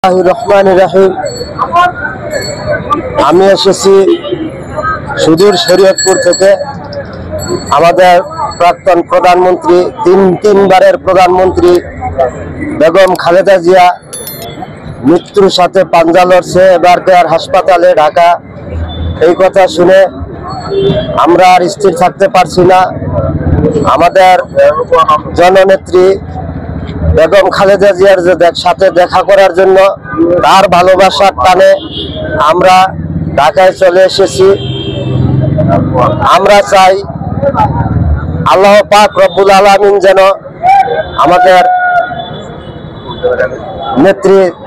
রহমানির আমি এসেছি সুদূর শরীয়তপুর থেকে। আমাদের প্রাক্তন প্রধানমন্ত্রী তিনবারের প্রধানমন্ত্রী বেগম খালেদা জিয়া মৃত্যুর সাথে পাঞ্জা লড়ছে, এবার কেয়ার হাসপাতালে ঢাকা। এই কথা শুনে আমরা আর স্থির থাকতে পারছি না। আমাদের জননেত্রী বেগম খালেদা জিয়ার সাথে দেখা করার জন্য, তার ভালোবাসার টানে আমরা ঢাকায় চলে এসেছি। আমরা চাই আল্লাহ পাক রব্বুল আলামিন যেন আমাদের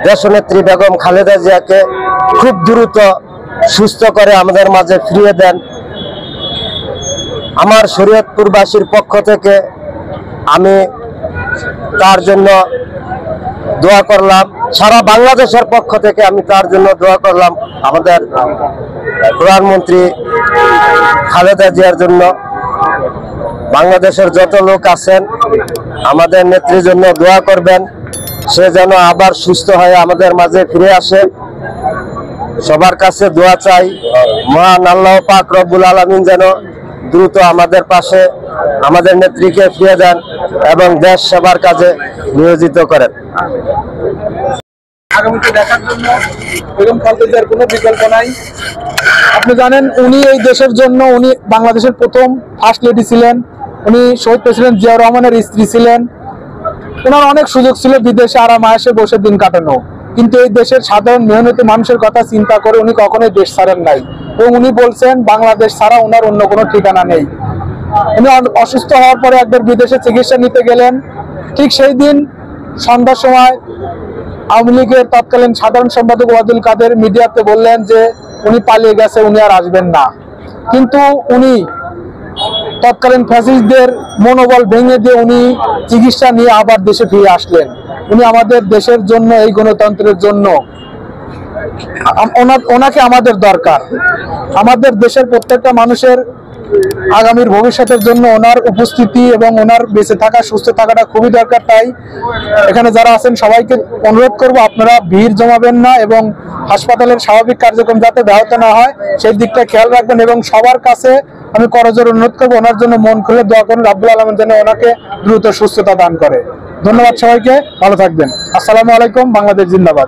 দেশনেত্রী বেগম খালেদা জিয়াকে খুব দ্রুত সুস্থ করে আমাদের মাঝে ফিরিয়ে দেন। আমার শরীয়তপুরবাসীর পক্ষ থেকে আমি তার জন্য দোয়া করলাম, সারা বাংলাদেশের পক্ষ থেকে আমি তার জন্য দোয়া করলাম, আমাদের প্রধানমন্ত্রী খালেদা জিয়ার জন্য। বাংলাদেশের যত লোক আছেন আমাদের নেত্রীর জন্য দোয়া করবেন, সে যেন আবার সুস্থ হয়ে আমাদের মাঝে ফিরে আসে। সবার কাছে দোয়া চাই, মহান আল্লাহ পাক রব্বুল আলামিন যেন দ্রুত আমাদের পাশে আমাদের নেত্রীকে ফিরিয়ে দেন এবং দেশ সেবার কাজে নিয়োজিত করেন। আগামীতে দেখার জন্য বেগম খালেদা জিয়ার কোনো বিকল্প নাই। আপনি জানেন, উনি এই দেশের জন্য, উনি বাংলাদেশের প্রথম ফার্স্ট লেডি ছিলেন, উনি শহীদ প্রেসিডেন্ট জিয়া রহমানের স্ত্রী ছিলেন। ওনার অনেক সুযোগ ছিল বিদেশে আরাম আয়েশে বসে দিন কাটানো, কিন্তু এই দেশের সাধারণ মেহনতি মানুষের কথা চিন্তা করে উনি কখনোই দেশ ছাড়েন নাই। এবং উনি বলছেন বাংলাদেশ ছাড়া ওনার অন্য কোনো ঠিকানা নেই। উনি অসুস্থ হওয়ার পরে একবার বিদেশে চিকিৎসা নিতে গেলেন। ঠিক সেই দিন সন্ধ্যার সময় আওয়ামী লীগের তৎকালীন সাধারণ সম্পাদক ওয়াদুল কাদের মিডিয়াতে বললেন যে উনি পালিয়ে গেছে, উনি আর আসবেন না। কিন্তু উনি তৎকালীন ফ্যাসিস্টদের মনোবল ভেঙে দিয়ে উনি চিকিৎসা নিয়ে আবার দেশে ফিরে আসলেন। উনি আমাদের দেশের জন্য, এই গণতন্ত্রের জন্য ওনাকে আমাদের দরকার। আমাদের দেশের প্রত্যেকটা মানুষের আগামীর ভবিষ্যতের জন্য ওনার উপস্থিতি এবং ওনার বেঁচে থাকা, সুস্থ থাকাটা খুবই দরকার। তাই এখানে যারা আছেন সবাইকে অনুরোধ করব, আপনারা ভিড় জমাবেন না এবং হাসপাতালের স্বাভাবিক কার্যক্রম যাতে ব্যাহত না হয় সেই দিকটা খেয়াল রাখবেন। এবং সবার কাছে আমি করজোড়ে অনুরোধ করবো, ওনার জন্য মন খুলে দোয়া করুন, রাব্বুল আলামিন যেন ওনাকে দ্রুত সুস্থতা দান করে। ধন্যবাদ সবাইকে, ভালো থাকবেন। আসসালামু আলাইকুম। বাংলাদেশ জিন্দাবাদ।